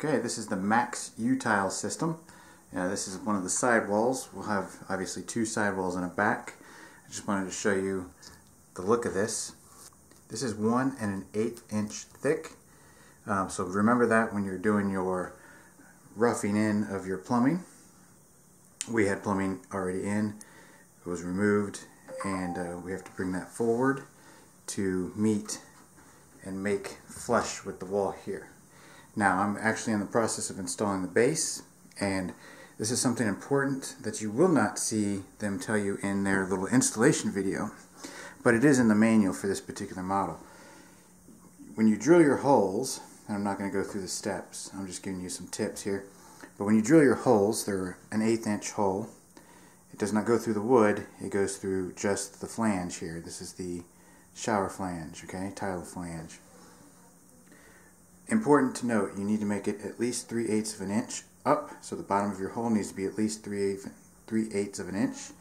Okay, this is the Maax Utile system. This is one of the side walls. We'll have obviously two side walls and a back. I just wanted to show you the look of this. This is 1 1/8 inch thick. So remember that when you're doing your roughing in of your plumbing. We had plumbing already in. It was removed, and we have to bring that forward to meet and make flush with the wall here. Now I'm actually in the process of installing the base, and this is something important that you will not see them tell you in their little installation video, but it is in the manual for this particular model. When you drill your holes, and I'm not going to go through the steps, I'm just giving you some tips here, but when you drill your holes, they're an 1/8 inch hole. It does not go through the wood, it goes through just the flange here. This is the shower flange, okay, tile flange. Important to note, you need to make it at least 3/8 of an inch up, so the bottom of your hole needs to be at least 3/8 of an inch.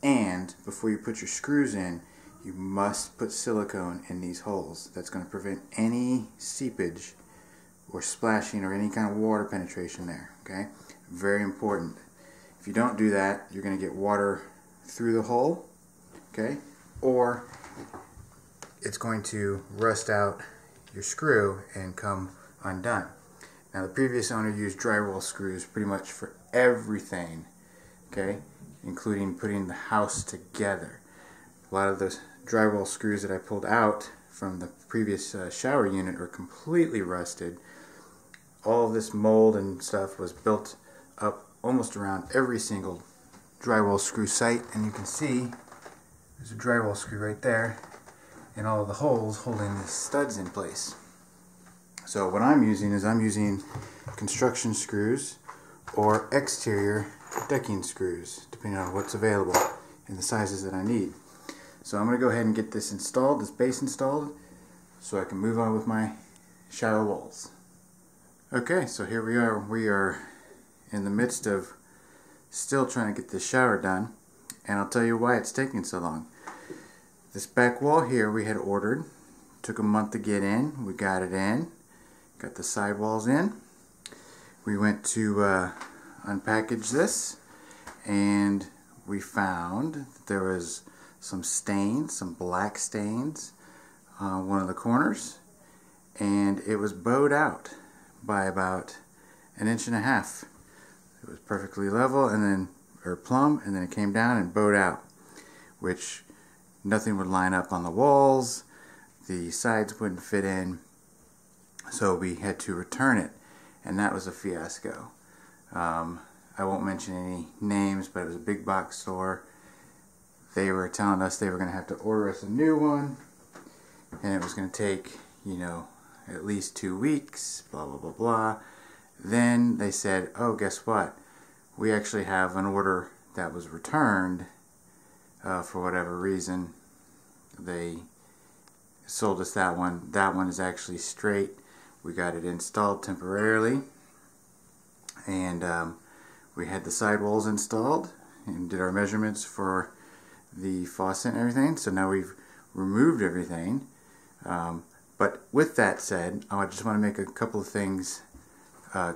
And before you put your screws in, you must put silicone in these holes. That's going to prevent any seepage or splashing or any kind of water penetration there, okay? Very important. If you don't do that, you're going to get water through the hole, okay? Or it's going to rust out your screw and come undone. Now the previous owner used drywall screws pretty much for everything, okay, including putting the house together. A lot of those drywall screws that I pulled out from the previous shower unit are completely rusted. All of this mold and stuff was built up almost around every single drywall screw site, and you can see there's a drywall screw right there and all of the holes holding the studs in place. So what I'm using is construction screws or exterior decking screws, depending on what's available and the sizes that I need. So I'm going to go ahead and get this installed, this base installed, so I can move on with my shower walls. Okay, so here we are. We are in the midst of still trying to get this shower done, and I'll tell you why it's taking so long. This back wall here we had ordered. Took a month to get in. We got it in. Got the side walls in. We went to unpackage this, and we found that there was some stains, some black stains on one of the corners, and it was bowed out by about 1.5 inches. It was perfectly level and then, or plumb, and then it came down and bowed out, which nothing would line up on the walls, the sides wouldn't fit in, so we had to return it, and that was a fiasco. I won't mention any names, but it was a big box store. They were telling us they were going to have to order us a new one, and it was going to take, you know, at least 2 weeks, blah blah blah blah. Then they said, oh, guess what? We actually have an order that was returned. For whatever reason, they sold us that one. That one is actually straight. We got it installed temporarily, and we had the sidewalls installed and did our measurements for the faucet and everything. So now we've removed everything. But with that said, I just want to make a couple of things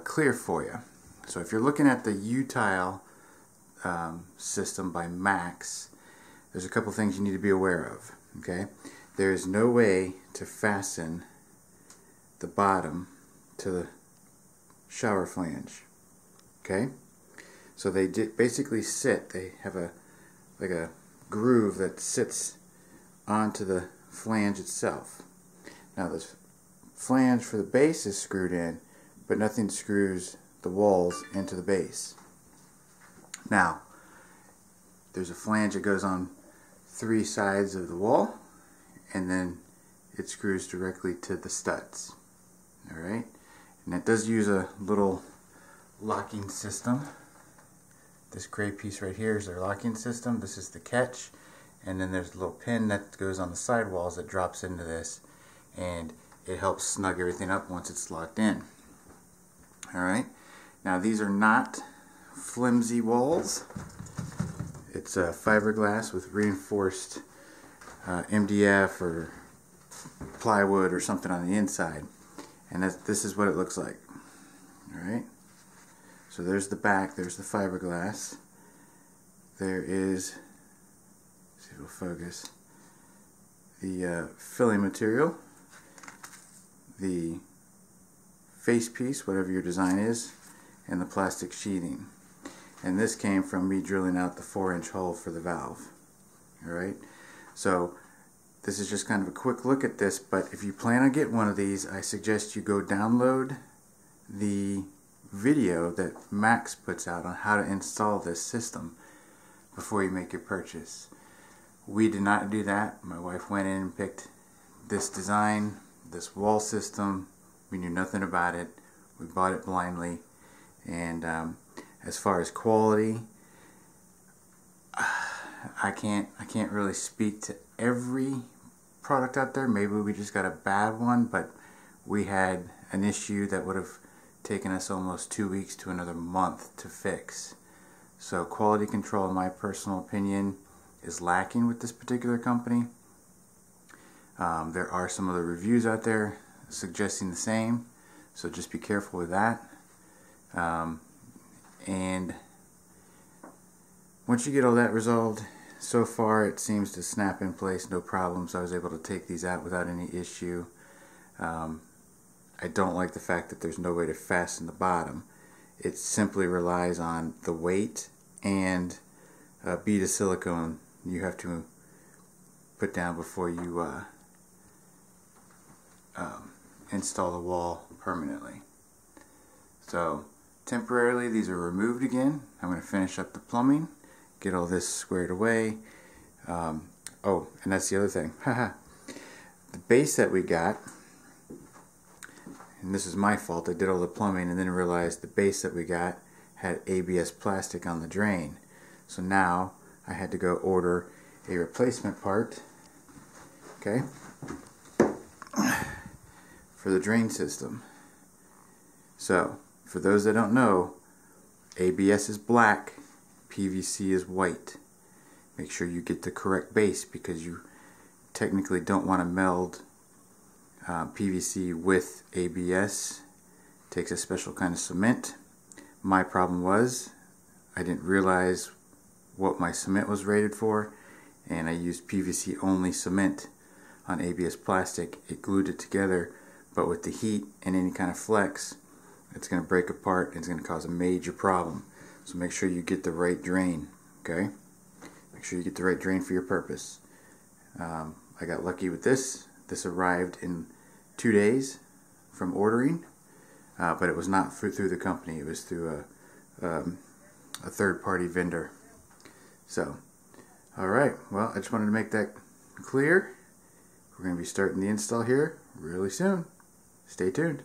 clear for you. So if you're looking at the Utile system by Maax, there's a couple things you need to be aware of. Okay, there is no way to fasten the bottom to the shower flange. Okay, so they basically sit. They have like a groove that sits onto the flange itself. Now this flange for the base is screwed in, but nothing screws the walls into the base. Now there's a flange that goes on 3 sides of the wall, and then it screws directly to the studs. Alright, and it does use a little locking system. This gray piece right here is their locking system. This is the catch, and then there's a little pin that goes on the side walls that drops into this, and it helps snug everything up once it's locked in. Alright, now these are not flimsy walls. It's fiberglass with reinforced MDF or plywood or something on the inside, and this is what it looks like. Alright, so there's the back, there's the fiberglass. There is, see if it'll focus, the filling material, the face piece, whatever your design is, and the plastic sheathing. And this came from me drilling out the 4-inch hole for the valve. Alright, so this is just kind of a quick look at this, but if you plan on getting one of these, I suggest you go download the video that Maax puts out on how to install this system before you make your purchase. We did not do that. My wife went in and picked this design, this wall system. We knew nothing about it. We bought it blindly. And as far as quality, I can't really speak to every product out there. Maybe we just got a bad one, but we had an issue that would have taken us almost 2 weeks to another month to fix. So quality control, in my personal opinion, is lacking with this particular company. There are some other reviews out there suggesting the same, so just be careful with that. And once you get all that resolved, so far it seems to snap in place, no problems. I was able to take these out without any issue. I don't like the fact that there's no way to fasten the bottom. It simply relies on the weight and a bead of silicone you have to put down before you install the wall permanently. So temporarily these are removed again. I'm going to finish up the plumbing, get all this squared away. Oh, and that's the other thing. The base that we got, and this is my fault, I did all the plumbing and then realized the base that we got had ABS plastic on the drain. So now I had to go order a replacement part, okay, for the drain system. So for those that don't know, ABS is black, PVC is white. Make sure you get the correct base, because you technically don't want to meld PVC with ABS. It takes a special kind of cement. My problem was I didn't realize what my cement was rated for, and I used PVC only cement on ABS plastic. It glued it together, but with the heat and any kind of flex, it's going to break apart and it's going to cause a major problem. So make sure you get the right drain, okay? Make sure you get the right drain for your purpose. I got lucky with this. This arrived in 2 days from ordering, but it was not through the company. It was through a third-party vendor. So, alright, well, I just wanted to make that clear. We're going to be starting the install here really soon. Stay tuned.